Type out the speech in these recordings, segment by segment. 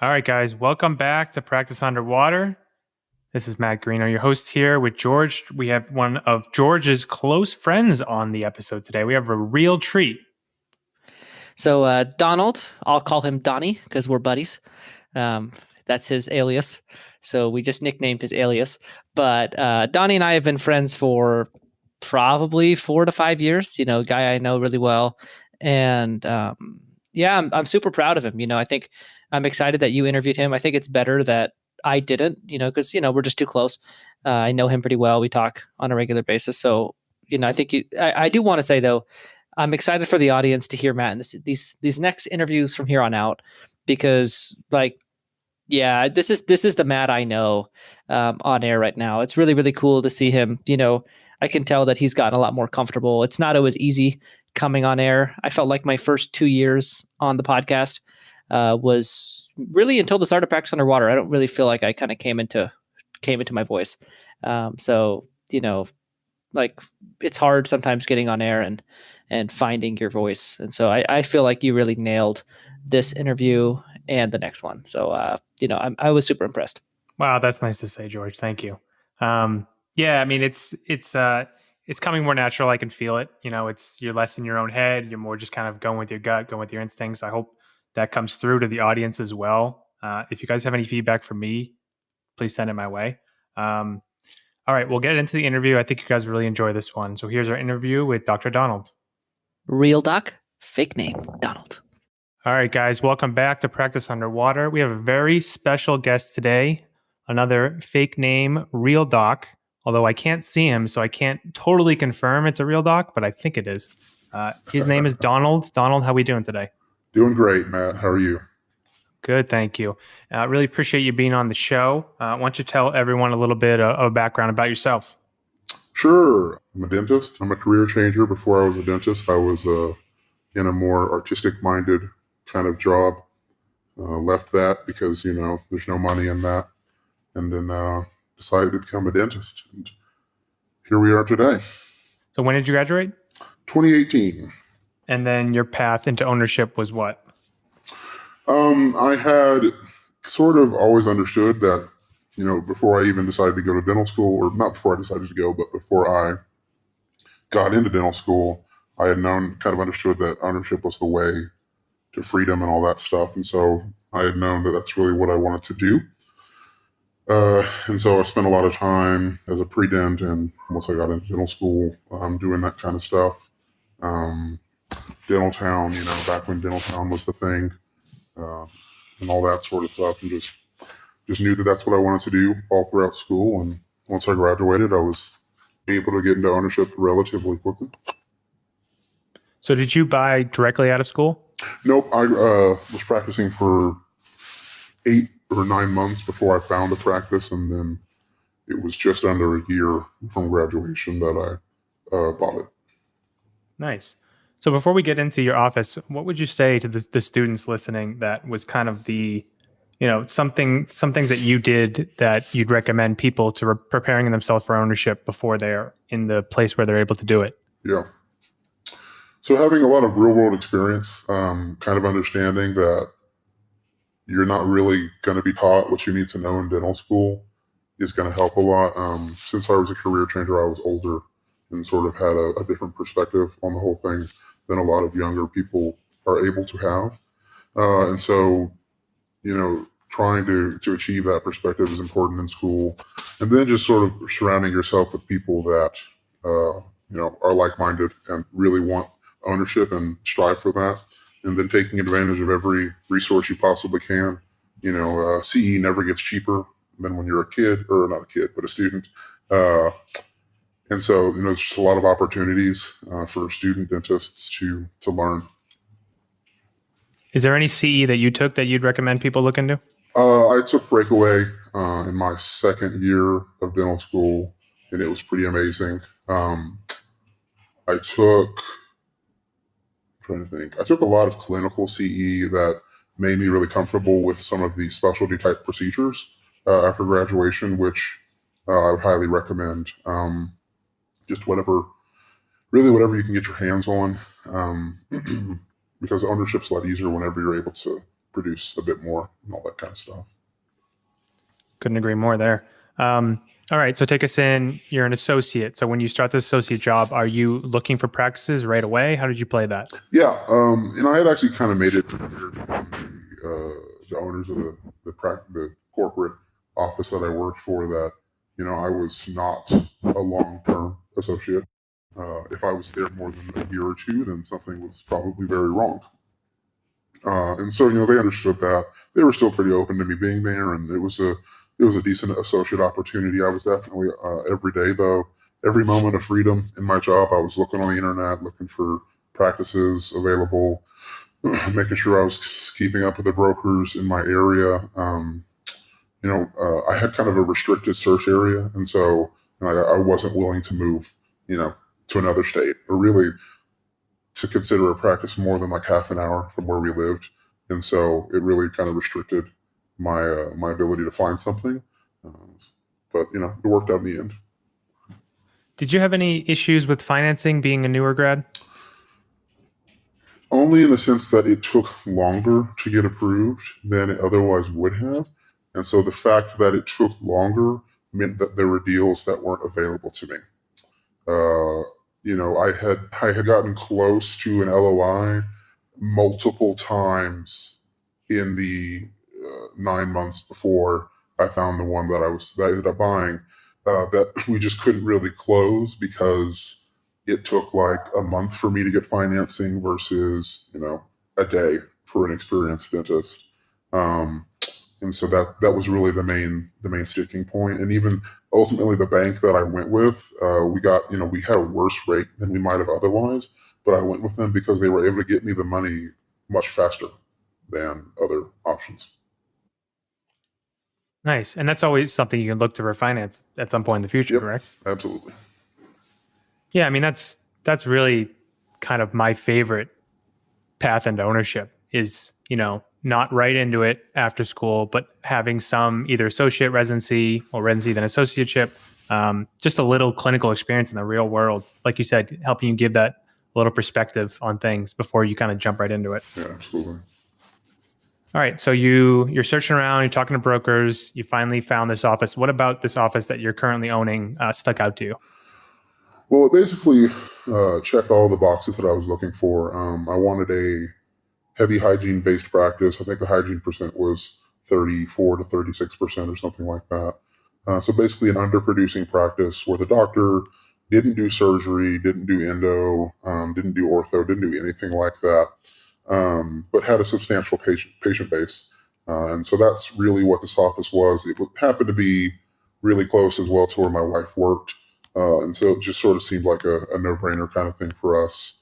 All right, guys, welcome back to Practice Underwater. This is Matt Greeno, your host here with George. We have one of George's close friends on the episode today. We have a real treat. So Donald, I'll call him Donnie because we're buddies. Um, that's his alias. So we just nicknamed his alias. But Donnie and I have been friends for probably 4 to 5 years. Guy I know really well, and yeah, I'm super proud of him. I think I'm excited that you interviewed him. I think it's better that I didn't. Because we're just too close. I know him pretty well. We talk on a regular basis. So I think I do want to say though. I'm excited for the audience to hear Matt and these next interviews from here on out because yeah, this is the Matt I know on air right now. It's really really cool to see him. I can tell that he's gotten a lot more comfortable. It's not always easy coming on air. I felt like my first 2 years on the podcast was really until the start of Practice Underwater. I don't really feel like I kind of came into my voice. So like it's hard sometimes getting on air and finding your voice. And so I feel like you really nailed this interview and the next one. So I was super impressed. Wow, that's nice to say, George. Thank you. Yeah, I mean it's coming more natural. I can feel it. You're less in your own head. You're more just kind of going with your gut, going with your instincts. I hope that comes through to the audience as well. If you guys have any feedback for me, please send it my way. All right, we'll get into the interview. I think you guys really enjoy this one. So here's our interview with Dr. Donald. Real doc, fake name, Donald. All right, guys, welcome back to Practice Underwater. We have a very special guest today, another fake name, real doc, although I can't see him, so I can't totally confirm it's a real doc, but I think it is. His name is Donald. Donald, how are we doing today? Doing great, Matt. How are you? Good, thank you. Really appreciate you being on the show. Why don't you tell everyone a little bit of background about yourself? Sure. I'm a dentist. I'm a career changer. Before I was a dentist, I was in a more artistic-minded kind of job. Left that because, there's no money in that. And then decided to become a dentist. And here we are today. So when did you graduate? 2018. And then your path into ownership was what? I had sort of always understood that, before I even decided to go to dental school, or not before I decided to go, but before I got into dental school, I had kind of understood that ownership was the way to freedom and all that stuff. And so I had known that that's really what I wanted to do. And so I spent a lot of time as a pre-dent, and once I got into dental school, doing that kind of stuff. Dental Town, back when Dental Town was the thing, and all that sort of stuff, and just knew that that's what I wanted to do all throughout school. And once I graduated, I was able to get into ownership relatively quickly. So did you buy directly out of school? Nope. I was practicing for 8 or 9 months before I found a practice, and then it was just under a year from graduation that I bought it. Nice. So before we get into your office, what would you say to the students listening that was kind of the, some things that you did that you'd recommend people to preparing themselves for ownership before they're in the place where they're able to do it? Yeah. So having a lot of real world experience, kind of understanding that you're not really going to be taught what you need to know in dental school is going to help a lot. Since I was a career changer, I was older and sort of had a different perspective on the whole thing than a lot of younger people are able to have. And so, trying to achieve that perspective is important in school. And then just sort of surrounding yourself with people that, are like-minded and really want ownership and strive for that. And then taking advantage of every resource you possibly can. CE never gets cheaper than when you're a kid, or not a kid, but a student. And so, there's just a lot of opportunities for student dentists to learn. Is there any CE that you took that you'd recommend people look into? I took Breakaway in my second year of dental school, and it was pretty amazing. I took a lot of clinical CE that made me really comfortable with some of the specialty type procedures after graduation, which I would highly recommend. Just whatever you can get your hands on, because ownership's a lot easier whenever you're able to produce a bit more and all that kind of stuff. Couldn't agree more there. All right, so take us in. You're an associate. So when you start this associate job, are you looking for practices right away? How did you play that? Yeah, and I had actually kind of made it clear to the owners of the corporate office that I worked for that, I was not a long-term associate. If I was there more than a year or two, then something was probably very wrong. And so, they understood that. They were still pretty open to me being there, and it was a decent associate opportunity. I was definitely every day, though, every moment of freedom in my job, I was looking on the internet, looking for practices available, making sure I was keeping up with the brokers in my area. I had kind of a restricted search area, and so I wasn't willing to move, to another state, or really to consider a practice more than like half an hour from where we lived. And so it really kind of restricted my my ability to find something. But it worked out in the end. Did you have any issues with financing being a newer grad? Only in the sense that it took longer to get approved than it otherwise would have. And so the fact that it took longer meant that there were deals that weren't available to me. I had gotten close to an LOI multiple times in the 9 months before I found the one that I ended up buying. That we just couldn't really close because it took like a month for me to get financing versus a day for an experienced dentist. And so that was really the main sticking point. And even ultimately, the bank that I went with, we had a worse rate than we might have otherwise, but I went with them because they were able to get me the money much faster than other options. Nice. And that's always something you can look to refinance at some point in the future, Yep, correct? absolutely. Yeah, I mean that's really kind of my favorite path into ownership is, not right into it after school, but having some either associate residency or residency then associateship, just a little clinical experience in the real world. Like you said, helping you give that little perspective on things before you kind of jump right into it. Yeah, absolutely. All right. So you're searching around, you're talking to brokers, you finally found this office. What about this office that you're currently owning stuck out to you? Well, it basically checked all the boxes that I was looking for. I wanted a heavy hygiene based practice. I think the hygiene percent was 34 to 36% or something like that. So basically an underproducing practice where the doctor didn't do surgery, didn't do endo, didn't do ortho, didn't do anything like that, but had a substantial patient base. And so that's really what this office was. It happened to be really close as well to where my wife worked. And so it just sort of seemed like a no-brainer kind of thing for us.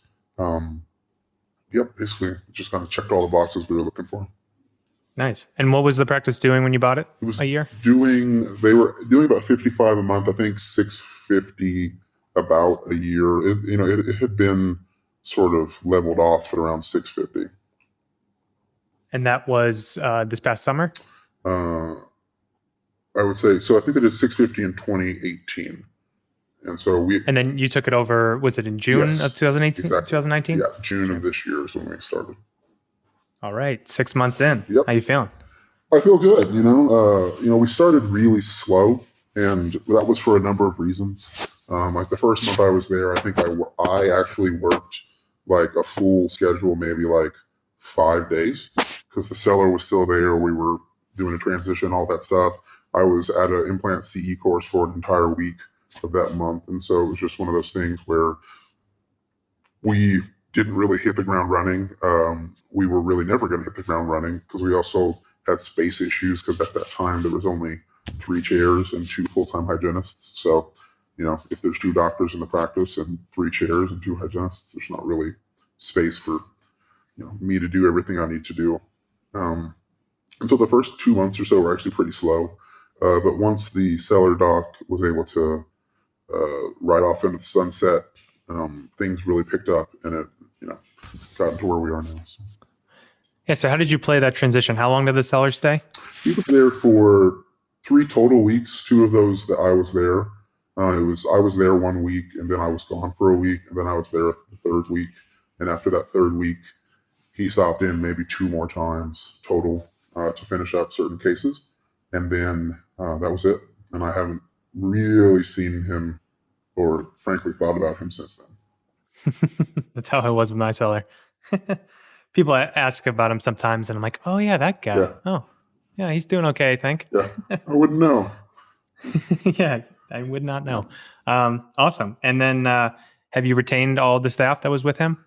Basically just kind of checked all the boxes we were looking for. Nice. And what was the practice doing when you bought it? It was a year? They were doing about 55 a month. I think 650 about a year. It had been sort of leveled off at around 650. And that was this past summer? I would say so. I think they did 650 in 2018. And so and then you took it over, was it in June of 2018? Exactly. 2019? Yeah, June of this year is when we started. All right, 6 months in. Yep. How you feeling? I feel good. We started really slow, and that was for a number of reasons. Like the first month I was there, I think I actually worked like a full schedule, maybe like 5 days, because the seller was still there. We were doing a transition, all that stuff. I was at an implant CE course for an entire week of that month. And so it was just one of those things where we didn't really hit the ground running. We were really never going to hit the ground running because we also had space issues because at that time there was only 3 chairs and 2 full-time hygienists. So, if there's 2 doctors in the practice and 3 chairs and 2 hygienists, there's not really space for, me to do everything I need to do. And so the first 2 months or so were actually pretty slow. But once the seller doc was able to ride off into the sunset, things really picked up, and it, gotten to where we are now. So. Yeah. So how did you play that transition? How long did the seller stay? He was there for 3 total weeks. 2 of those that I was there. I was there 1 week, and then I was gone for a week, and then I was there the 3rd week. And after that 3rd week, he stopped in maybe 2 more times total to finish up certain cases. And then that was it. And I haven't really seen him or frankly thought about him since then. That's how it was with my seller. People ask about him sometimes, and I'm like, "Oh yeah, that guy. Yeah. Oh, yeah, he's doing okay, I think." Yeah, I wouldn't know. Yeah, I would not know. Awesome. And then, have you retained all the staff that was with him?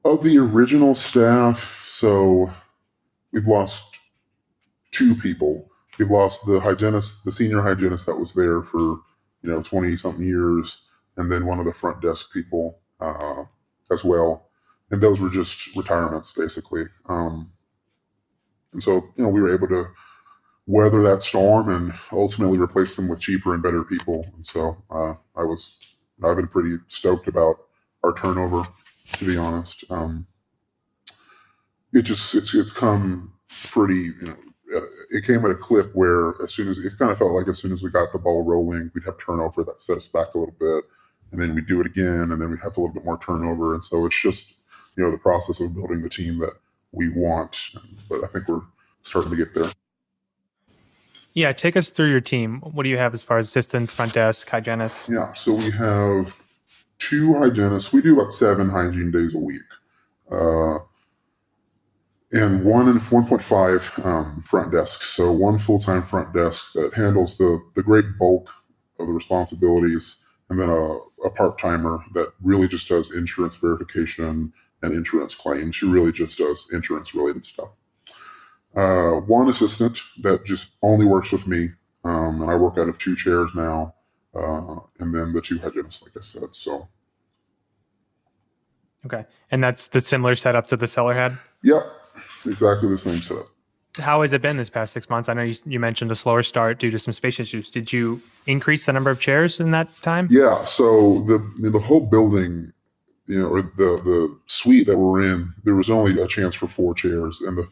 Of the original staff, so we've lost 2 people. We've lost the hygienist, the senior hygienist that was there for 20 something years, and then one of the front desk people as well. And those were just retirements basically. And so we were able to weather that storm and ultimately replace them with cheaper and better people. And so I've been pretty stoked about our turnover, to be honest. It's come pretty, it came at a clip where it kind of felt like as soon as we got the ball rolling, we'd have turnover that set us back a little bit, and then we'd do it again, and then we'd have a little bit more turnover. And so it's just, the process of building the team that we want. But I think we're starting to get there. Yeah, take us through your team. What do you have as far as assistants, front desk, hygienists? Yeah, so we have 2 hygienists. We do about 7 hygiene days a week. And 1.5 front desks. So 1 full-time front desk that handles the great bulk of the responsibilities, and then a part-timer that really just does insurance verification and insurance claims. She really just does insurance-related stuff. 1 assistant that just only works with me, and I work out of 2 chairs now, and then the 2 hygienists, like I said. So. Okay, and that's the similar setup to the seller had? Yep, exactly the same setup. How has it been this past 6 months? I know you mentioned a slower start due to some space issues. Did you increase the number of chairs in that time? Yeah, so the whole building, or the suite that we're in, there was only a chance for 4 chairs, and the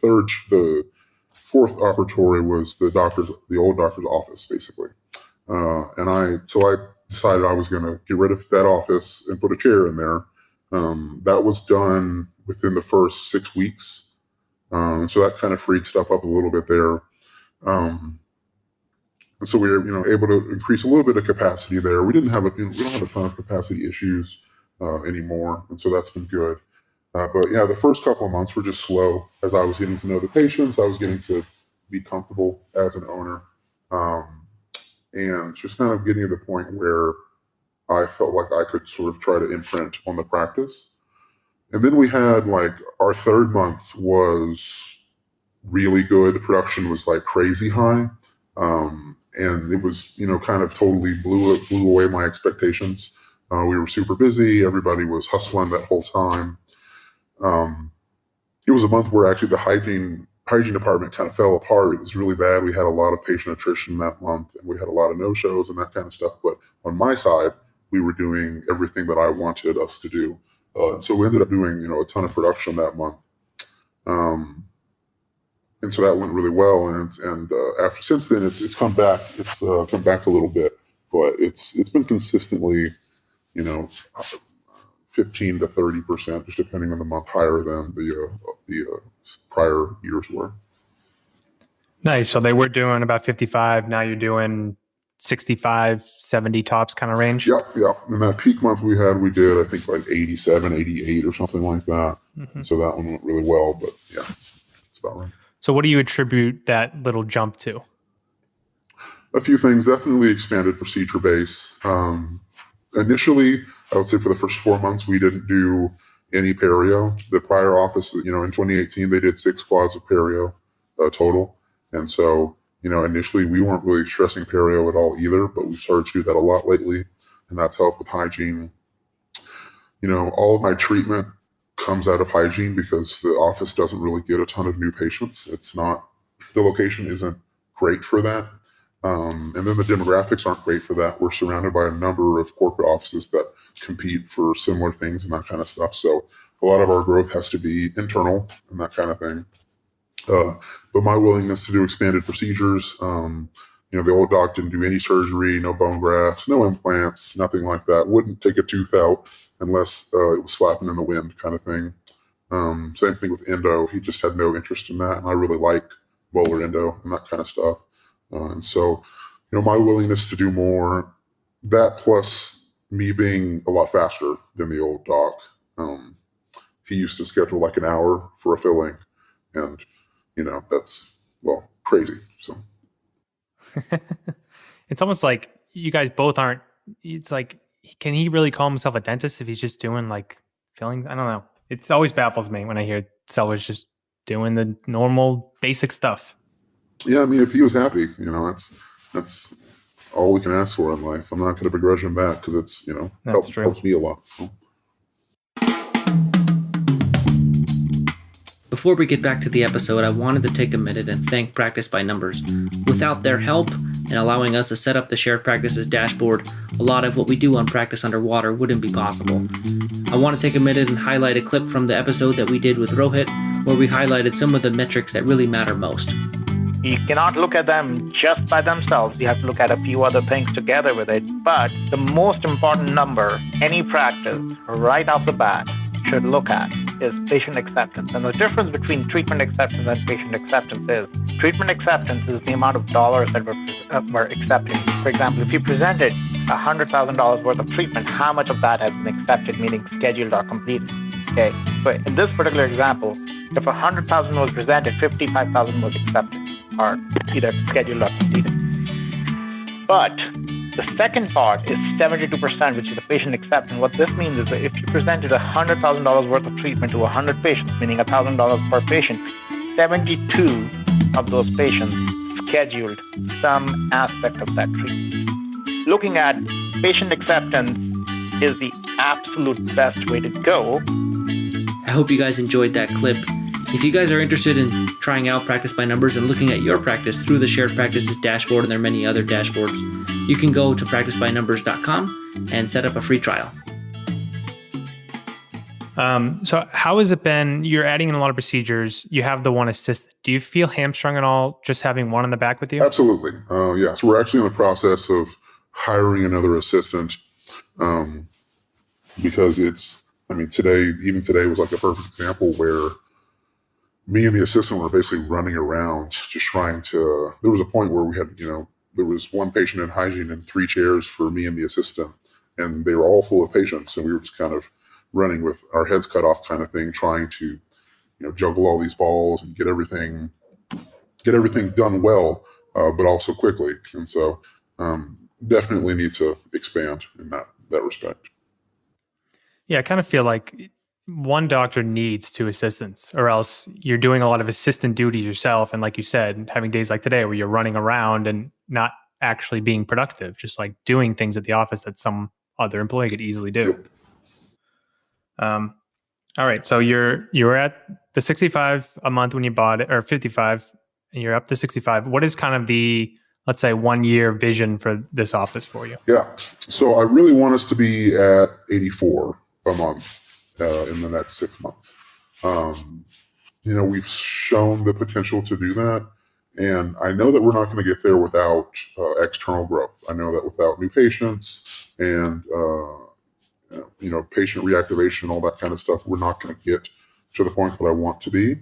4th operatory was the old doctor's office, basically. And I decided I was going to get rid of that office and put a chair in there. That was done within the first 6 weeks. So that kind of freed stuff up a little bit there. And so we were, able to increase a little bit of capacity there. We don't have a ton of capacity issues anymore, and so that's been good. But yeah, the first couple of months were just slow as I was getting to know the patients. I was getting to be comfortable as an owner, and just kind of getting to the point where I felt like I could sort of try to imprint on the practice. And then we had our 3rd month was really good. The production was crazy high. And it was, kind of totally blew away my expectations. We were super busy. Everybody was hustling that whole time. It was a month where actually the hygiene department kind of fell apart. It was really bad. We had a lot of patient attrition that month, and we had a lot of no-shows and that kind of stuff. But on my side, we were doing everything that I wanted us to do. So we ended up doing, a ton of production that month. And so that went really well. And since then, it's come back. It's come back a little bit, but it's been consistently, 15 to 30%, just depending on the month, higher than the prior years were. Nice. So they were doing about 55. Now you're doing 65, 70 tops kind of range? Yep. And that peak month we did, I think 87, 88 or something like that. Mm-hmm. So that one went really well, but yeah, it's about right. So what do you attribute that little jump to? A few things. Definitely expanded procedure base. Initially, I would say for the first 4 months, we didn't do any perio. The prior office, in 2018, they did 6 quads of perio total. And so, initially we weren't really stressing perio at all either, but we've started to do that a lot lately, and that's helped with hygiene. All of my treatment comes out of hygiene because the office doesn't really get a ton of new patients. The location isn't great for that. And then the demographics aren't great for that. We're surrounded by a number of corporate offices that compete for similar things and that kind of stuff. So a lot of our growth has to be internal and that kind of thing. But my willingness to do expanded procedures, the old doc didn't do any surgery, no bone grafts, no implants, nothing like that. Wouldn't take a tooth out unless it was flapping in the wind kind of thing. Same thing with endo. He just had no interest in that. And I really like molar endo and that kind of stuff. And so, my willingness to do more, that plus me being a lot faster than the old doc. He used to schedule like an hour for a filling, and that's crazy. So It's almost like you guys both aren't. It's like, can he really call himself a dentist if he's just doing like fillings? I don't know. It always baffles me when I hear sellers just doing the normal basic stuff. Yeah, I mean, if he was happy, that's all we can ask for in life. I'm not going to begrudge him that because it's helps me a lot. So. Before we get back to the episode, I wanted to take a minute and thank Practice by Numbers. Without their help and allowing us to set up the Shared Practices dashboard, a lot of what we do on Practice Underwater wouldn't be possible. I want to take a minute and highlight a clip from the episode that we did with Rohit, where we highlighted some of the metrics that really matter most. You cannot look at them just by themselves. You have to look at a few other things together with it. But the most important number any practice right off the bat should look at is patient acceptance. And the difference between treatment acceptance and patient acceptance is treatment acceptance is the amount of dollars that were accepted. For example, if you presented $100,000 worth of treatment, how much of that has been accepted, meaning scheduled or completed? Okay, so in this particular example, if 100,000 was presented, 55,000 was accepted, or either scheduled or completed. But the second part is 72%, which is the patient acceptance. What this means is that if you presented $100,000 worth of treatment to 100 patients, meaning $1,000 per patient, 72 of those patients scheduled some aspect of that treatment. Looking at patient acceptance is the absolute best way to go. I hope you guys enjoyed that clip. If you guys are interested in trying out Practice by Numbers and looking at your practice through the Shared Practices dashboard, and there are many other dashboards, you can go to practicebynumbers.com and set up a free trial. So how has it been? You're adding in a lot of procedures. You have the one assistant. Do you feel hamstrung at all just having one in the back with you? Absolutely. Yeah. So we're actually in the process of hiring another assistant because today was like a perfect example where me and the assistant were basically running around just trying to, there was a point where we had, there was one patient in hygiene and 3 chairs for me and the assistant, and they were all full of patients. And we were just kind of running with our heads cut off kind of thing, trying to, juggle all these balls and get everything done well, but also quickly. And so definitely need to expand in that respect. Yeah, I kind of feel like one doctor needs 2 assistants, or else you're doing a lot of assistant duties yourself. And like you said, having days like today where you're running around and not actually being productive, just like doing things at the office that some other employee could easily do. Yep. All right. So you're at the 65 a month when you bought it, or 55, and you're up to 65. What is kind of the, let's say, 1 year vision for this office for you? Yeah. So I really want us to be at 84 a month. In the next 6 months. We've shown the potential to do that. And I know that we're not going to get there without external growth. I know that without new patients and, patient reactivation, all that kind of stuff, we're not going to get to the point that I want to be.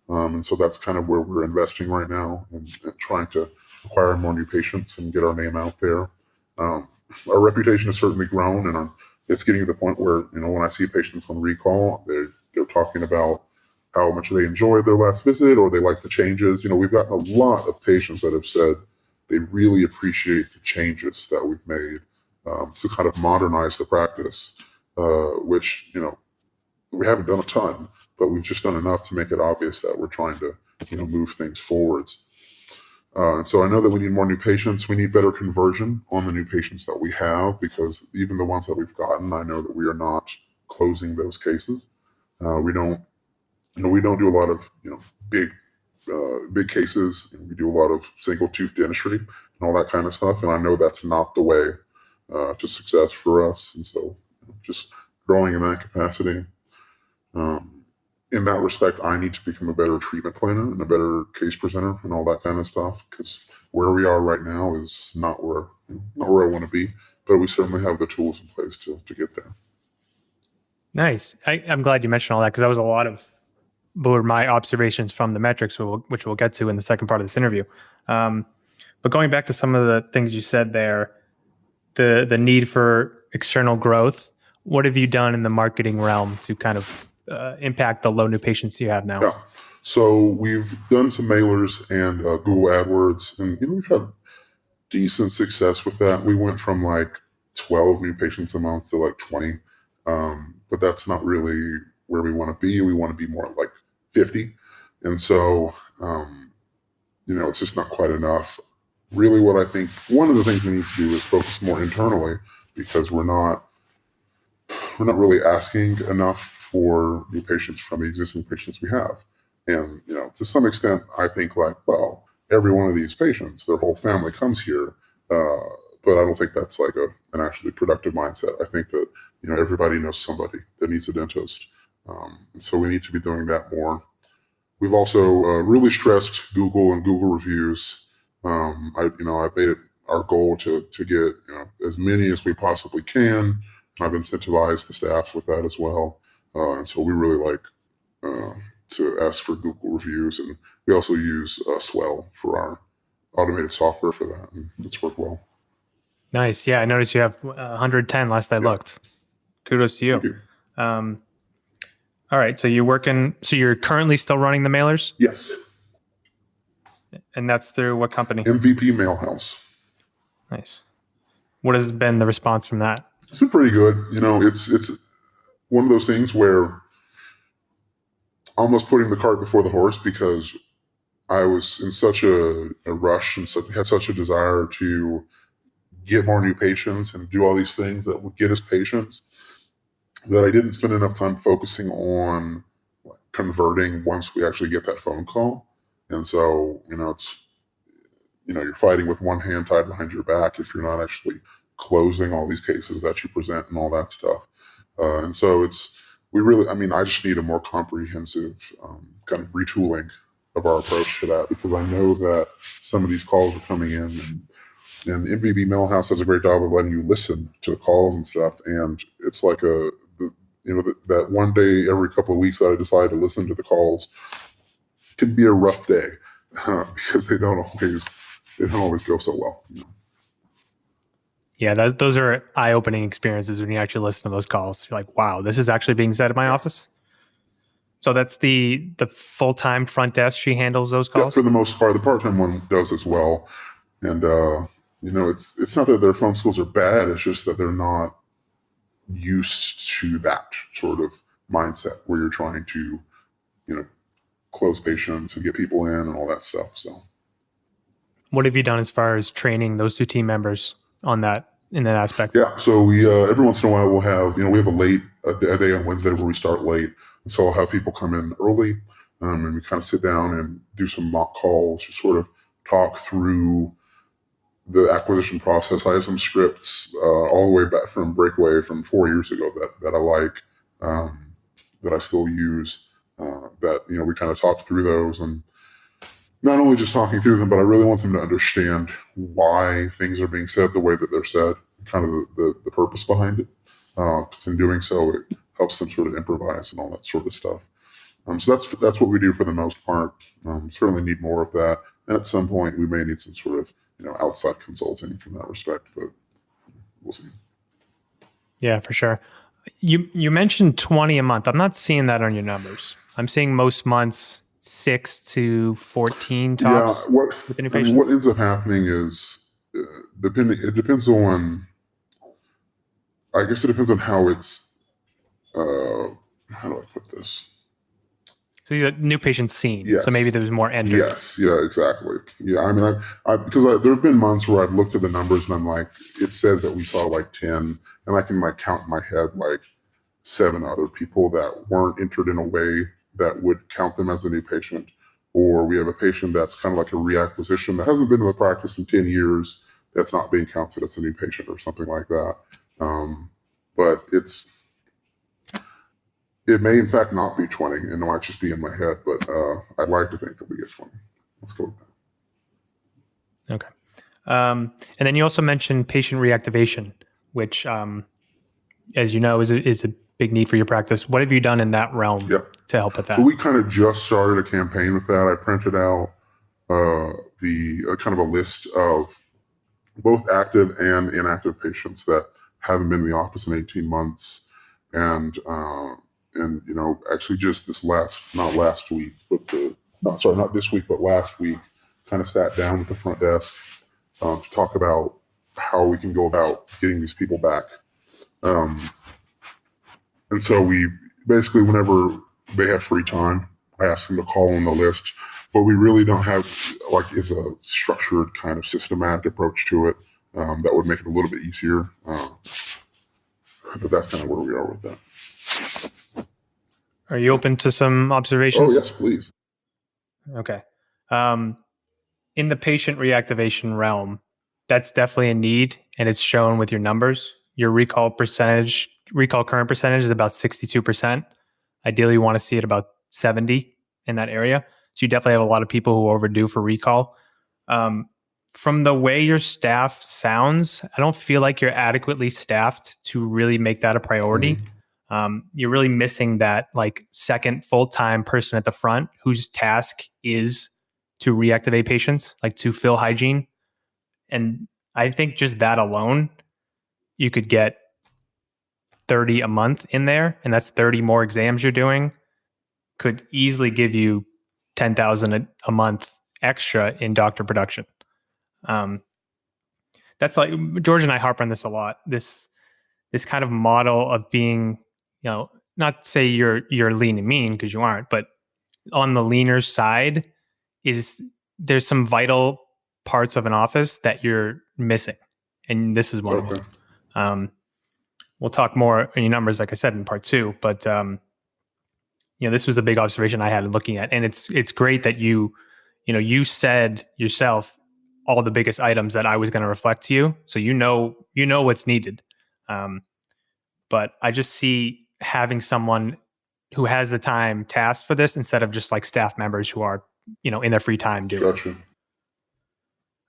And so that's kind of where we're investing right now and trying to acquire more new patients and get our name out there. Our reputation has certainly grown, and it's getting to the point where, when I see patients on recall, they're talking about how much they enjoyed their last visit or they like the changes. We've gotten a lot of patients that have said they really appreciate the changes that we've made to kind of modernize the practice, which, we haven't done a ton, but we've just done enough to make it obvious that we're trying to, move things forwards. And so I know that we need more new patients. We need better conversion on the new patients that we have, because even the ones that we've gotten, I know that we are not closing those cases. We don't do a lot of, big cases. We do a lot of single tooth dentistry and all that kind of stuff. And I know that's not the way to success for us. And so just growing in that capacity. In that respect, I need to become a better treatment planner and a better case presenter and all that kind of stuff, because where we are right now is not where I want to be, but we certainly have the tools in place to get there. Nice. I'm glad you mentioned all that, because that was a lot of were my observations from the metrics, which we'll get to in the second part of this interview. But going back to some of the things you said there, the need for external growth, what have you done in the marketing realm to kind of impact the low new patients you have now? Yeah. So we've done some mailers and Google AdWords, and we've had decent success with that. We went from like 12 new patients a month to like 20, but that's not really where we want to be. We want to be more like 50, and so it's just not quite enough. Really, what I think one of the things we need to do is focus more internally, because we're not really asking enough for new patients from the existing patients we have. And, to some extent, I think like, well, every one of these patients, their whole family comes here. But I don't think that's like an actually productive mindset. I think that, everybody knows somebody that needs a dentist. And so we need to be doing that more. We've also really stressed Google and Google reviews. I've made it our goal to get, as many as we possibly can. I've incentivized the staff with that as well. And so we really like to ask for Google reviews, and we also use Swell for our automated software for that, and it's worked well. Nice. Yeah, I noticed you have 110 last I looked. Kudos to you. Thank you. All right, so you're currently still running the mailers? Yes. And that's through what company? MVP Mailhouse. Nice. What has been the response from that? It's been pretty good. It's one of those things where almost putting the cart before the horse, because I was in such a rush and had such a desire to get more new patients and do all these things that would get us patients, that I didn't spend enough time focusing on converting once we actually get that phone call. And so, it's, you're fighting with one hand tied behind your back if you're not actually closing all these cases that you present and all that stuff. And so I just need a more comprehensive kind of retooling of our approach to that, because I know that some of these calls are coming in, and the MVP Mailhouse does a great job of letting you listen to the calls and stuff. And it's like that one day every couple of weeks that I decide to listen to the calls can be a rough day because they don't always go so well. Yeah, those are eye-opening experiences when you actually listen to those calls. You're like, wow, this is actually being said at my office. So that's the full-time front desk. She handles those calls? Yeah, for the most part. The part-time one does as well. And, it's not that their phone skills are bad. It's just that they're not used to that sort of mindset where you're trying to, close patients and get people in and all that stuff. So what have you done as far as training those two team members in that aspect? Yeah. So we, every once in a while we'll have, we have a day on Wednesday where we start late. And so I'll have people come in early, and we kind of sit down and do some mock calls, just sort of talk through the acquisition process. I have some scripts all the way back from Breakaway from 4 years ago that I like, that I still use, that, we kind of talk through those, and not only just talking through them, but I really want them to understand why things are being said the way that they're said, kind of the purpose behind it. Because in doing so, it helps them sort of improvise and all that sort of stuff. So that's what we do for the most part. Certainly need more of that. And at some point, we may need some sort of outside consulting from that respect, but we'll see. Yeah, for sure. You mentioned 20 a month. I'm not seeing that on your numbers. I'm seeing most months 6 to 14 tops. Yeah, with the new patients. What ends up happening is it depends on. I guess it depends on how it's. How do I put this? So these are new patients seen. Yes. So maybe there's more entered. Yes. Yeah. Exactly. Yeah. I mean, because there have been months where I've looked at the numbers and I'm like, it says that we saw like 10, and I can count in my head like 7 other people that weren't entered in a way that would count them as a new patient, or we have a patient that's kind of like a reacquisition that hasn't been to the practice in 10 years that's not being counted as a new patient or something like that. But it may in fact not be 20, and it might just be in my head, but I'd like to think that we get 20. Let's go with that. Okay. And then you also mentioned patient reactivation, which, as you know, is a big need for your practice. What have you done in that realm Yep. to help with that? So we kind of just started a campaign with that. I printed out the kind of a list of both active and inactive patients that haven't been in the office in 18 months. And actually just not this week, but last week, kind of sat down with the front desk to talk about how we can go about getting these people back. And so we basically, whenever they have free time, I ask them to call on the list. But we really don't have is a structured kind of systematic approach to it that would make it a little bit easier. But that's kind of where we are with that. Are you open to some observations? Oh, yes, please. Okay. In the patient reactivation realm, that's definitely a need, and it's shown with your numbers. Your recall current percentage is about 62%. Ideally, you want to see it about 70 in that area. So you definitely have a lot of people who are overdue for recall. From the way your staff sounds, I don't feel like you're adequately staffed to really make that a priority. You're really missing that second full-time person at the front whose task is to reactivate patients, to fill hygiene. And I think just that alone, you could get 30 a month in there, and that's 30 more exams you're doing, could easily give you 10,000 a month extra in doctor production. That's George and I harp on this a lot. This kind of model of being, not to say you're lean and mean, because you aren't, but on the leaner side there's some vital parts of an office that you're missing, and this is one of them. We'll talk more in your numbers, like I said, in part 2, but this was a big observation I had looking at, and it's great that you said yourself all the biggest items that I was going to reflect to you, so you know what's needed. But I just see having someone who has the time tasked for this instead of just staff members who are in their free time doing it. Gotcha.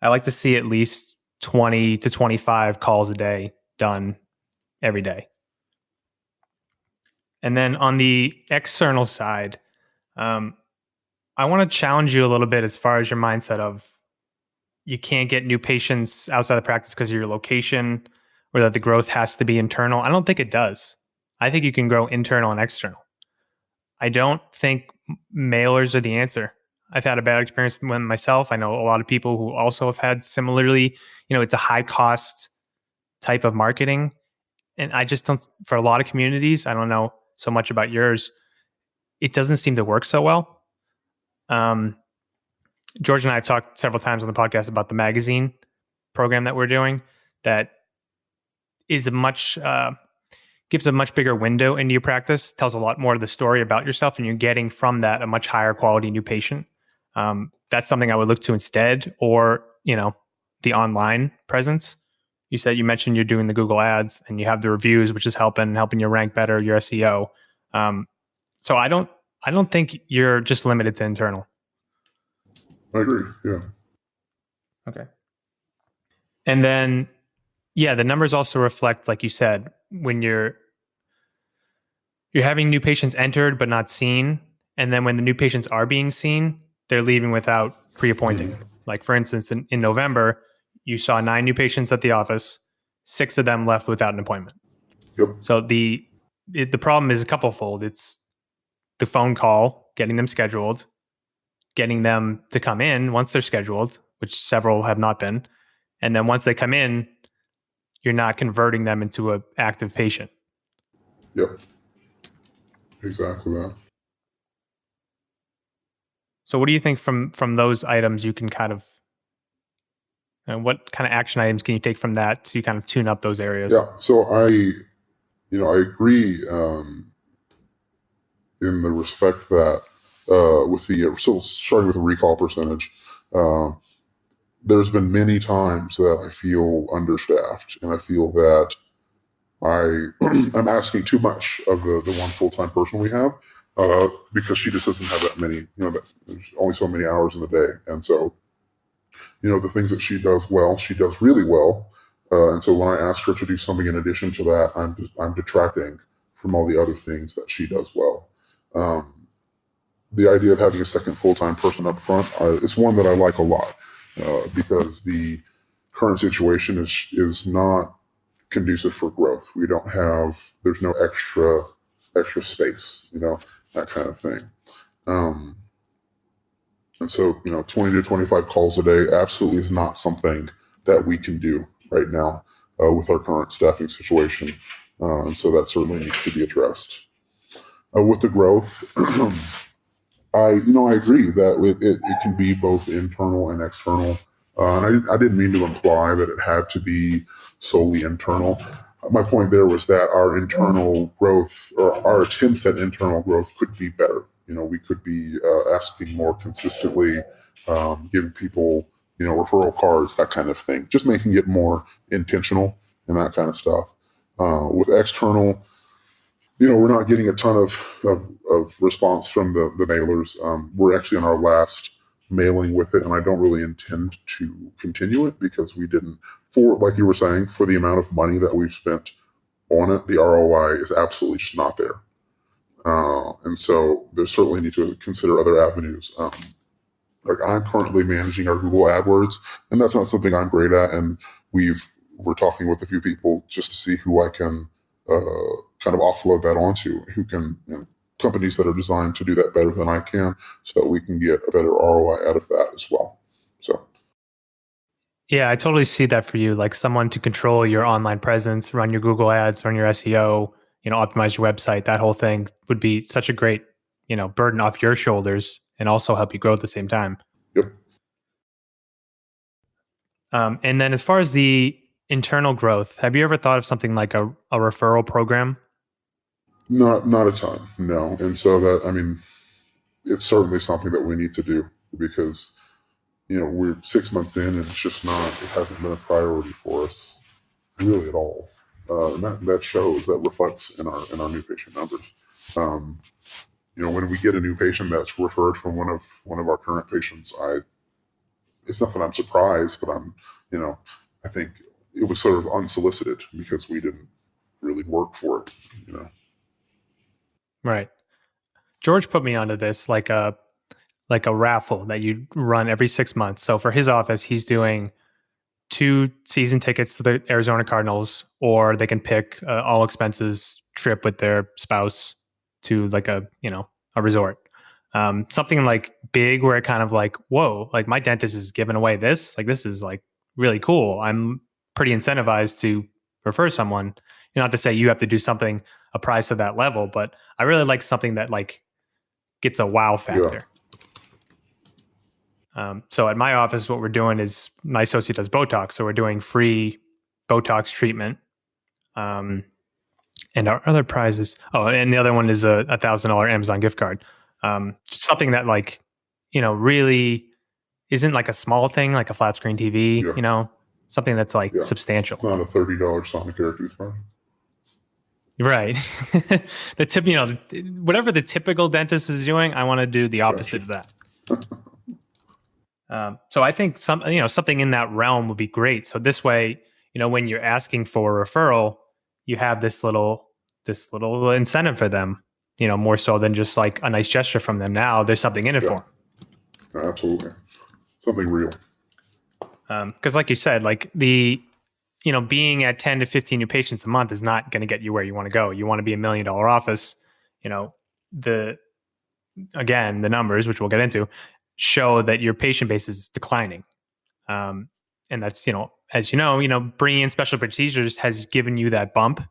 I like to see at least 20 to 25 calls a day done every day. And then on the external side, I want to challenge you a little bit as far as your mindset of you can't get new patients outside of practice because of your location, or that the growth has to be internal. I don't think it does. I think you can grow internal and external. I don't think mailers are the answer. I've had a bad experience with them myself. I know a lot of people who also have had similarly, it's a high cost type of marketing. And I just don't, for a lot of communities, I don't know so much about yours, it doesn't seem to work so well. George and I have talked several times on the podcast about the magazine program that we're doing that is gives a much bigger window into your practice, tells a lot more of the story about yourself, and you're getting from that a much higher quality new patient. That's something I would look to instead, or, the online presence. You mentioned you're doing the Google ads and you have the reviews, which is helping you rank better, your SEO. So I don't think you're just limited to internal. I agree. Yeah. Okay. And then, the numbers also reflect, like you said, when you're having new patients entered but not seen, and then when the new patients are being seen, they're leaving without pre-appointing. Like, for instance, in November, you saw 9 new patients at the office, 6 of them left without an appointment. Yep. So the problem is a couple-fold. It's the phone call, getting them scheduled, getting them to come in once they're scheduled, which several have not been. And then once they come in, you're not converting them into an active patient. Yep. Exactly that. So what do you think from those items you can what kind of action items can you take from that to kind of tune up those areas? Yeah. So I agree in the respect that so starting with the recall percentage, there's been many times that I feel understaffed, and I feel that I'm asking too much of the one full-time person we have, because she just doesn't have that many, there's only so many hours in the day. And so, the things that she does well, she does really well. And so when I ask her to do something in addition to that, I'm detracting from all the other things that she does well. The idea of having a second full-time person up front is one that I like a lot, because the current situation is not conducive for growth. There's no extra space, that kind of thing. And so, 20 to 25 calls a day absolutely is not something that we can do right now with our current staffing situation. And so that certainly needs to be addressed. With the growth, I agree that it can be both internal and external. And I didn't mean to imply that it had to be solely internal. My point there was that our internal growth, or our attempts at internal growth, could be better. We could be asking more consistently, giving people, referral cards, that kind of thing, just making it more intentional and that kind of stuff. With external, we're not getting a ton of response from the mailers. We're actually on our last mailing with it, and I don't really intend to continue it because we didn't, like you were saying, for the amount of money that we've spent on it, the ROI is absolutely just not there. And so there's certainly need to consider other avenues. Like I'm currently managing our Google AdWords, and that's not something I'm great at. And we're talking with a few people just to see who I can kind of offload that onto, who can, companies that are designed to do that better than I can, so that we can get a better ROI out of that as well. So. Yeah, I totally see that for you. Like someone to control your online presence, run your Google ads, run your SEO, optimize your website, that whole thing would be such a great, burden off your shoulders and also help you grow at the same time. Yep. And then as far as the internal growth, have you ever thought of something like a referral program? Not a ton, no. And so it's certainly something that we need to do because, we're 6 months in and it hasn't been a priority for us really at all. And that shows, that reflects in our new patient numbers. When we get a new patient that's referred from one of our current patients, it's not that I'm surprised, but I think it was sort of unsolicited because we didn't really work for it, Right. George put me onto this like a raffle that you run every 6 months. So for his office, he's doing 2 season tickets to the Arizona Cardinals, or they can pick all expenses trip with their spouse to like a resort. Something like big where it kind of like, whoa, like my dentist is giving away this. Like this is like really cool. I'm pretty incentivized to refer someone. Not to say you have to do something a price to that level, but I really like something that like gets a wow factor. Yeah. So at my office, what we're doing is my associate does Botox. So we're doing free Botox treatment. And our other prizes. Oh, and the other one is a $1,000 Amazon gift card. Something that like, really isn't like a small thing, like a flat screen TV, something that's like substantial. It's not a $30 Sonicare toothbrush. Right. The tip, whatever the typical dentist is doing, I want to do the opposite of that. So I think something in that realm would be great. So this way, when you're asking for a referral, you have this little incentive for them, more so than just like a nice gesture from them. Now there's something in it for them. Absolutely. Something real. Because like you said, like being at 10 to 15 new patients a month is not going to get you where you want to go. You want to be $1 million office. The numbers, which we'll get into, show that your patient base is declining. And that's, as bringing in special procedures has given you that bump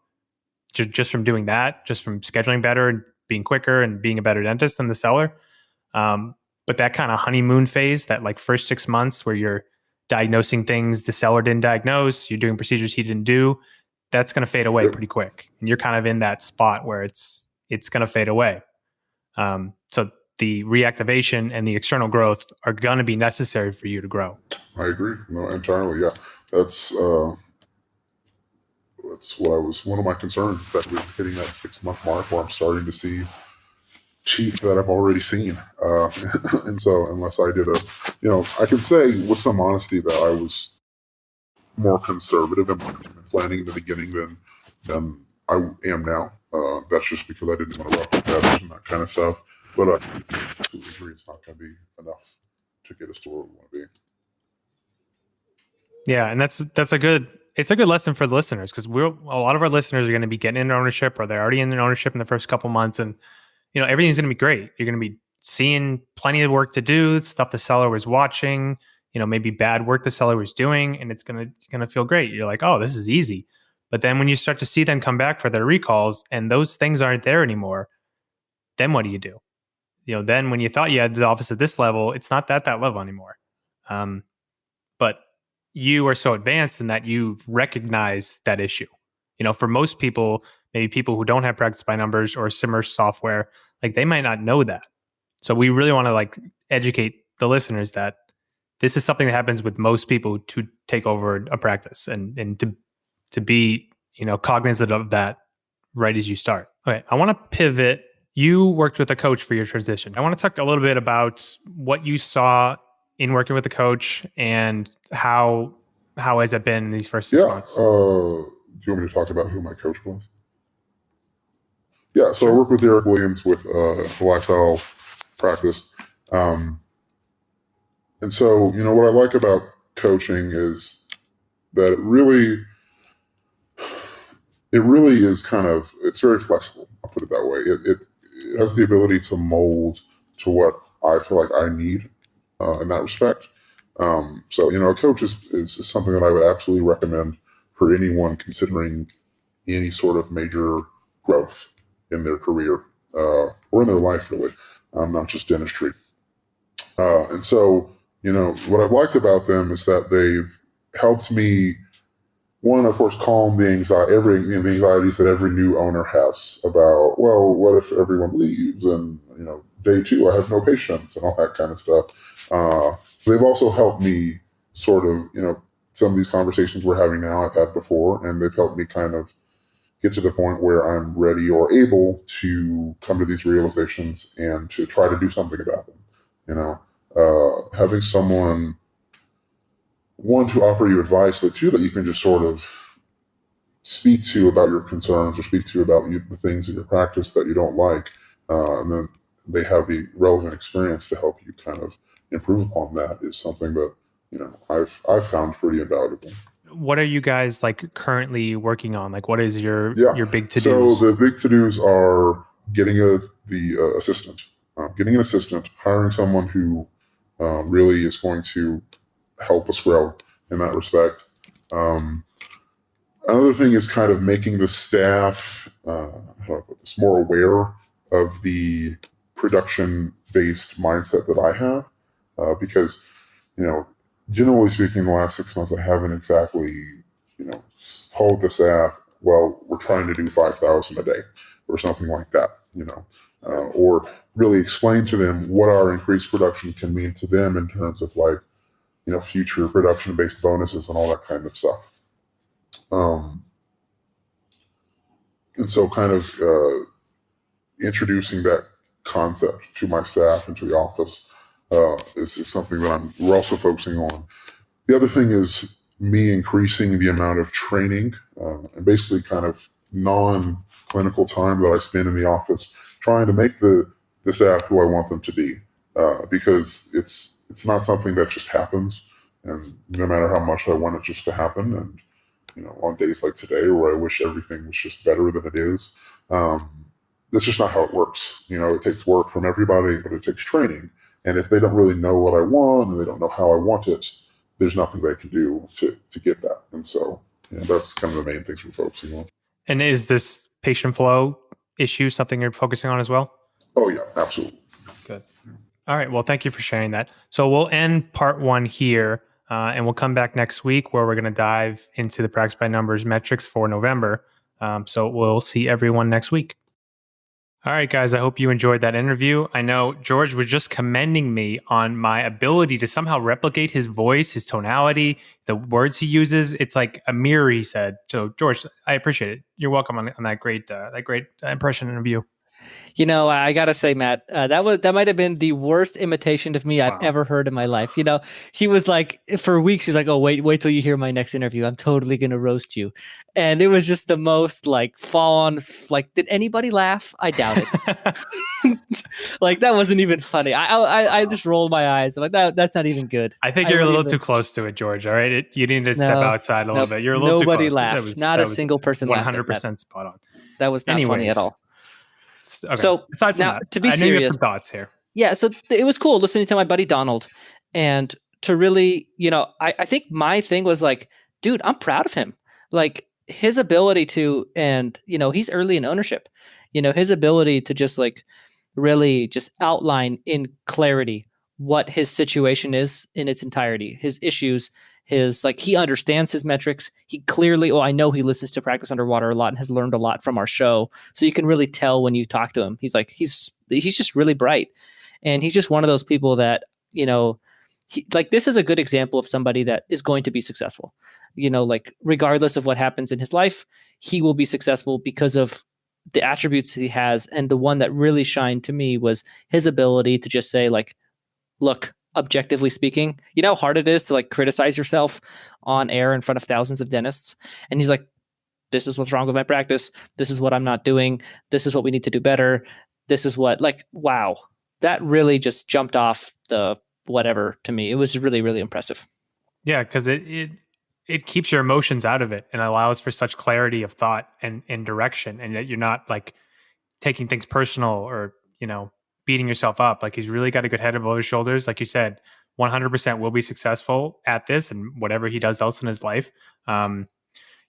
just from doing that, just from scheduling better and being quicker and being a better dentist than the seller. But that kind of honeymoon phase, that like first 6 months where you're diagnosing things the seller didn't diagnose, you're doing procedures he didn't do, that's going to fade away pretty quick. And you're kind of in that spot where it's going to fade away. So the reactivation and the external growth are going to be necessary for you to grow. I agree. No, entirely. Yeah. That's one of my concerns, that we're hitting that 6 month mark where I'm starting to see teeth that I've already seen. And so unless I did I can say with some honesty that I was more conservative in planning in the beginning than I am now. That's just because I didn't want to ruffle feathers and that kind of stuff. But I absolutely agree, it's not going to be enough to get us to where we want to be. Yeah, and it's a good lesson for the listeners, because a lot of our listeners are going to be getting into ownership, or they're already in ownership in the first couple months, and everything's going to be great. You're going to be seeing plenty of work to do, stuff the seller was watching, maybe bad work the seller was doing, and it's going to feel great. You're like, oh, this is easy. But then when you start to see them come back for their recalls and those things aren't there anymore, then what do you do? Then when you thought you had the office at this level, it's not that level anymore. But you are so advanced in that you've recognized that issue. For most people, maybe people who don't have practice by numbers or similar software, like they might not know that. So we really want to educate the listeners that this is something that happens with most people to take over a practice, and to be, cognizant of that right as you start. Okay, I want to pivot. You worked with a coach for your transition. I want to talk a little bit about what you saw in working with a coach, and how has it been in these first 6 months? Do you want me to talk about who my coach was? Yeah, so Sure. I work with Eric Williams with the lifestyle practice. And so, what I like about coaching is that it really is it's very flexible. I'll put it that way. It has the ability to mold to what I feel like I need in that respect. So, a coach is something that I would absolutely recommend for anyone considering any sort of major growth in their career or in their life, really, not just dentistry. And so, what I've liked about them is that they've helped me, one, of course, calm the the anxieties that every new owner has about, well, what if everyone leaves, and day 2 I have no patients and all that kind of stuff. They've also helped me sort of, some of these conversations we're having now I've had before, and they've helped me kind of get to the point where I'm ready or able to come to these realizations and to try to do something about them. Having someone, one, to offer you advice, but two, that you can just sort of speak to about your concerns, or speak to about the things in your practice that you don't like, and then they have the relevant experience to help you kind of improve upon that, is something that I've found pretty invaluable. What are you guys currently working on? What is your big to-dos? So the big to-dos are getting the assistant, getting an assistant, hiring someone who really is going to help us grow in that respect. Another thing is kind of making the staff, how do I put this, more aware of the production-based mindset that I have, because, generally speaking, the last 6 months, I haven't exactly, told the staff, well, we're trying to do 5,000 a day or something like that, or really explain to them what our increased production can mean to them in terms of future production-based bonuses and all that kind of stuff. And so kind of introducing that concept to my staff and to the office is something that we're also focusing on. The other thing is me increasing the amount of training and basically kind of non-clinical time that I spend in the office, trying to make the staff who I want them to be, because it's not something that just happens, and no matter how much I want it just to happen, and on days like today where I wish everything was just better than it is, that's just not how it works. It takes work from everybody, but it takes training. And if they don't really know what I want, and they don't know how I want it, there's nothing they can do to get that. And so that's kind of the main things we're focusing on. And is this patient flow issue something you're focusing on as well? Oh, yeah, absolutely. Good. All right. Well, thank you for sharing that. So we'll end part 1 here, and we'll come back next week where we're going to dive into the practice by numbers metrics for November. So we'll see everyone next week. All right, guys, I hope you enjoyed that interview. I know George was just commending me on my ability to somehow replicate his voice, his tonality, the words he uses. It's like a mirror, he said. So, George, I appreciate it. You're welcome on that great impression interview. I gotta say, Matt, that might have been the worst imitation of me I've Wow. ever heard in my life. He was like, for weeks, he's like, "Oh, wait till you hear my next interview. I'm totally gonna roast you," and it was just the most like fall on. Like, did anybody laugh? I doubt it. Like that wasn't even funny. I Wow. just rolled my eyes. I'm like that's not even good. I think I you're a wouldn't little even. too close to it, George. All right, you need to step No, outside a little nope. bit. You're a little too Nobody close. laughed. Not a That was single person laughed at that. 100% spot on. That was not funny at Anyways, all. okay. So Aside from now, that, to be I know you have serious, some thoughts here. yeah. So it was cool listening to my buddy Donald, and to really, I think my thing was like, dude, I'm proud of him. Like his ability to, and he's early in ownership. His ability to just like really just outline in clarity what his situation is in its entirety, his issues, his like he understands his metrics. He clearly, I know he listens to Practice Underwater a lot and has learned a lot from our show. So you can really tell when you talk to him. He's just really bright. And he's just one of those people that, like this is a good example of somebody that is going to be successful. Like regardless of what happens in his life, he will be successful because of the attributes he has. And the one that really shined to me was his ability to just say, like, look, objectively speaking, you know how hard it is to like criticize yourself on air in front of thousands of dentists. And he's like, this is what's wrong with my practice. This is what I'm not doing. This is what we need to do better. This is what, like, wow, that really just jumped off the whatever to me. It was really, really impressive. Yeah, because it keeps your emotions out of it and allows for such clarity of thought and direction, and that you're not like taking things personal or beating yourself up. Like he's really got a good head above his shoulders. Like you said, 100% will be successful at this and whatever he does else in his life.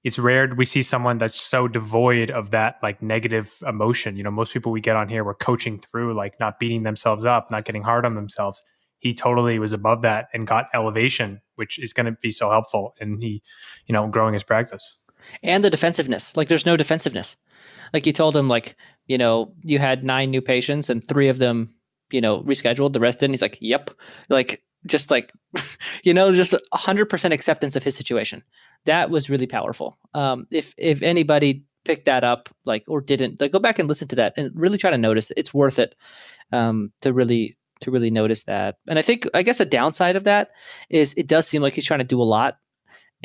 It's rare we see someone that's so devoid of that like negative emotion. Most people we get on here were coaching through like not beating themselves up, not getting hard on themselves. He totally was above that and got elevation, which is going to be so helpful in growing his practice. And the defensiveness, like there's no defensiveness. Like you told him, like, you had 9 new patients and 3 of them, rescheduled, the rest didn't. He's like, yep. Like, just like, just 100% acceptance of his situation. That was really powerful. If anybody picked that up, like, or didn't, like, go back and listen to that and really try to notice it. It's worth it to really notice that. And I guess a downside of that is it does seem like he's trying to do a lot.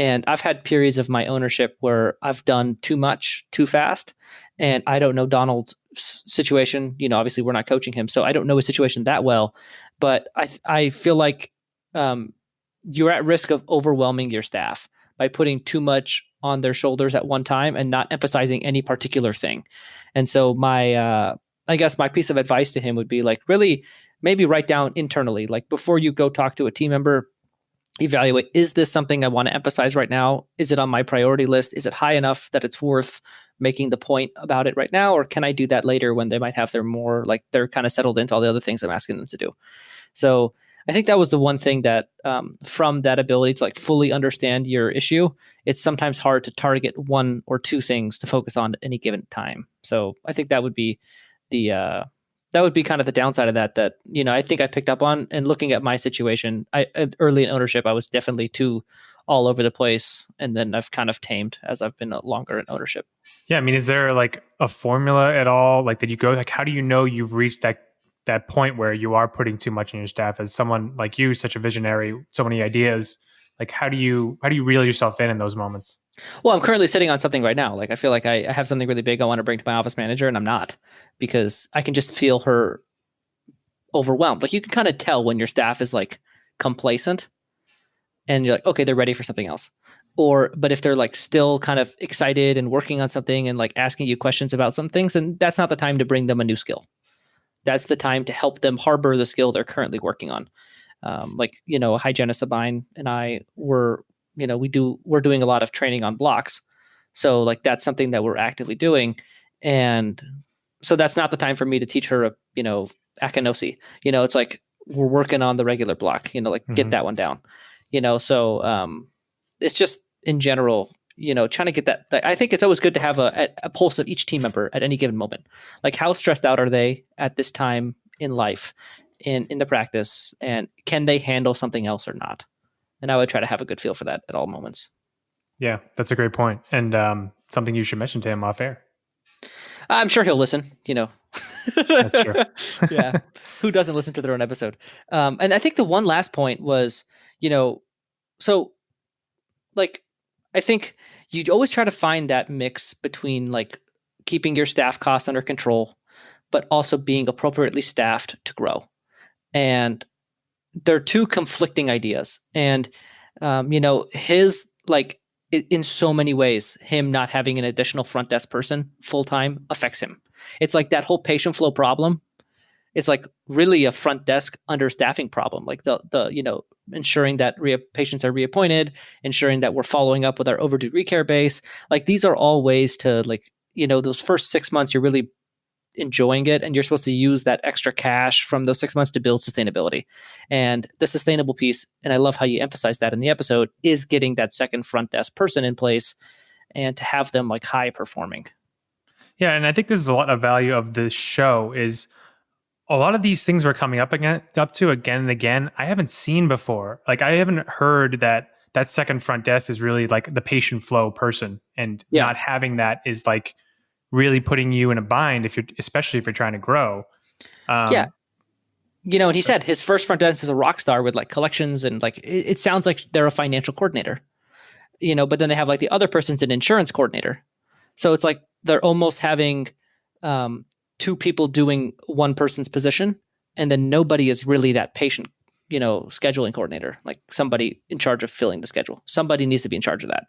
And I've had periods of my ownership where I've done too much too fast. And I don't know Donald's situation. Obviously we're not coaching him, so I don't know his situation that well. But I feel like you're at risk of overwhelming your staff by putting too much on their shoulders at one time and not emphasizing any particular thing. And so I guess my piece of advice to him would be like, really maybe write down internally, like before you go talk to a team member, evaluate, is this something I want to emphasize right now? Is it on my priority list? Is it high enough that it's worth making the point about it right now? Or can I do that later when they might have their more, like, they're kind of settled into all the other things I'm asking them to do? So I think that was the one thing that from that ability to like fully understand your issue, it's sometimes hard to target 1 or 2 things to focus on at any given time. So I think that would be kind of the downside of that, I think I picked up on. And looking at my situation, early in ownership, I was definitely too all over the place. And then I've kind of tamed as I've been longer in ownership. Yeah. I mean, is there like a formula at all? Like that you go, like, how do you know you've reached that point where you are putting too much in your staff as someone like you, such a visionary, so many ideas? Like, how do you reel yourself in those moments? Well, I'm currently sitting on something right now. Like I feel like I have something really big I want to bring to my office manager, and I'm not, because I can just feel her overwhelmed. Like you can kind of tell when your staff is like complacent and you're like, okay, they're ready for something else. But if they're like still kind of excited and working on something and like asking you questions about some things, and that's not the time to bring them a new skill. That's the time to help them harbor the skill they're currently working on. A hygienist of mine and I were, we're doing a lot of training on blocks. So like that's something that we're actively doing. And so that's not the time for me to teach her Akinosi. It's like we're working on the regular block, get that one down. So it's just in general, trying to get that. I think it's always good to have a pulse of each team member at any given moment. Like how stressed out are they at this time in life, in the practice, and can they handle something else or not? And I would try to have a good feel for that at all moments. Yeah, that's a great point. And something you should mention to him off air. I'm sure he'll listen, That's true. Yeah. Who doesn't listen to their own episode? And I think the one last point was, so like, I think you'd always try to find that mix between like keeping your staff costs under control, but also being appropriately staffed to grow. And they're two conflicting ideas. And, his like in so many ways, him not having an additional front desk person full time affects him. It's like that whole patient flow problem. It's like really a front desk understaffing problem. Like the ensuring that patients are reappointed, ensuring that we're following up with our overdue recare base. Like these are all ways to like, those first 6 months you're really enjoying it, and you're supposed to use that extra cash from those 6 months to build sustainability. And the sustainable piece, and I love how you emphasize that in the episode, is getting that second front desk person in place and to have them like high performing. Yeah, and I think this is a lot of value of this show is a lot of these things we're coming up to again and again, I haven't seen before. Like I haven't heard that second front desk is really like the patient flow person, and not having that is like really putting you in a bind especially if you're trying to grow. And he said his first front desk is a rock star with like collections, and like it sounds like they're a financial coordinator, but then they have like the other person's an insurance coordinator. So it's like they're almost having two people doing one person's position, and then nobody is really that patient, scheduling coordinator, like somebody in charge of filling the schedule. Somebody needs to be in charge of that.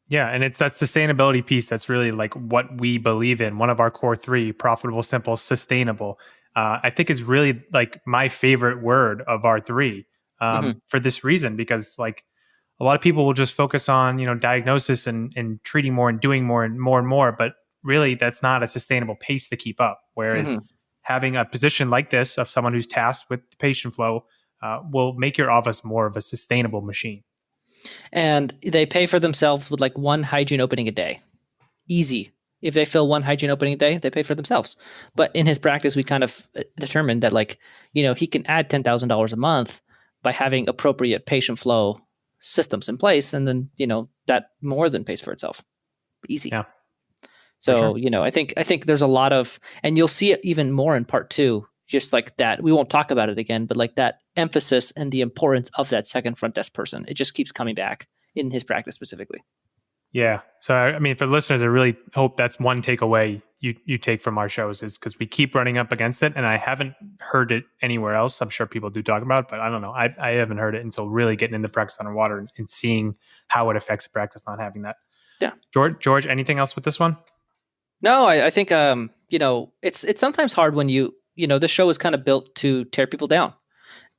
Yeah, and it's that sustainability piece that's really like what we believe in. One of our core three: profitable, simple, sustainable. I think is really like my favorite word of our three for this reason, because like a lot of people will just focus on diagnosis and treating more and doing more and more and more, but really that's not a sustainable pace to keep up. Whereas having a position like this of someone who's tasked with the patient flow will make your office more of a sustainable machine. And they pay for themselves with like one hygiene opening a day. Easy. If they fill one hygiene opening a day, they pay for themselves. But in his practice, we kind of determined that like, he can add $10,000 a month by having appropriate patient flow systems in place. And then, that more than pays for itself. Easy. Yeah. So, sure. I think there's a lot of, and you'll see it even more in part 2, just like that. We won't talk about it again, but like that emphasis and the importance of that second front desk person, it just keeps coming back in his practice specifically. Yeah. So, I mean, for listeners, I really hope that's one takeaway you take from our shows, is because we keep running up against it, and I haven't heard it anywhere else. I'm sure people do talk about it, but I don't know. I haven't heard it until really getting into practice underwater and seeing how it affects the practice, not having that. Yeah. George, anything else with this one? No, I think, it's sometimes hard when this show is kind of built to tear people down.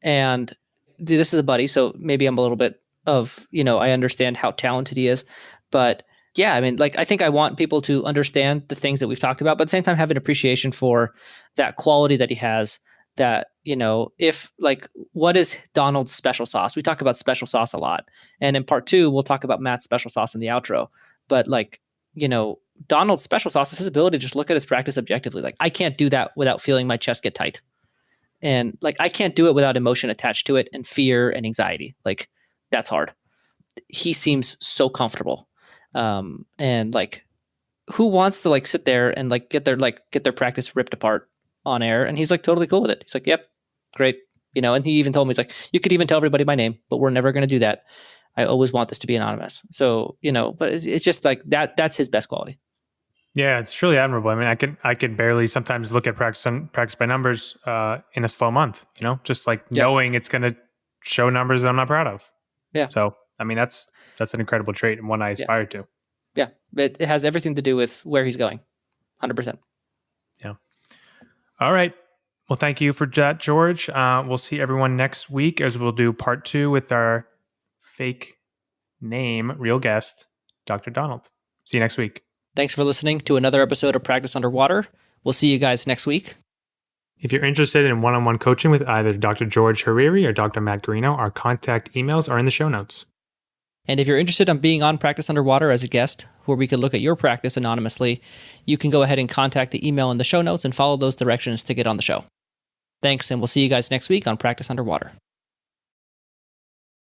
And this is a buddy, so maybe I'm a little bit of, I understand how talented he is. But yeah, I mean, like, I think I want people to understand the things that we've talked about, but at the same time have an appreciation for that quality that he has, that, if like, what is Donald's special sauce? We talk about special sauce a lot. And in part 2, we'll talk about Matt's special sauce in the outro. But like, Donald's special sauce is his ability to just look at his practice objectively. Like, I can't do that without feeling my chest get tight. And like, I can't do it without emotion attached to it and fear and anxiety. Like, that's hard. He seems so comfortable. And like, who wants to like sit there and like get their practice ripped apart on air? And he's like totally cool with it. He's like, yep, great. And he even told me, he's like, you could even tell everybody my name, but we're never going to do that. I always want this to be anonymous. So, but it's just like that's his best quality. Yeah, it's truly admirable. I mean, I can barely sometimes look at practice by numbers in a slow month, just like knowing it's going to show numbers that I'm not proud of. Yeah. So, I mean, that's an incredible trait and one I aspire to. Yeah. It has everything to do with where he's going. 100%. Yeah. All right. Well, thank you for that, George. We'll see everyone next week as we'll do part 2 with our fake name, real guest, Dr. Donald. See you next week. Thanks for listening to another episode of Practice Underwater. We'll see you guys next week. If you're interested in one-on-one coaching with either Dr. George Hariri or Dr. Matt Garino, our contact emails are in the show notes. And if you're interested in being on Practice Underwater as a guest, where we could look at your practice anonymously, you can go ahead and contact the email in the show notes and follow those directions to get on the show. Thanks, and we'll see you guys next week on Practice Underwater.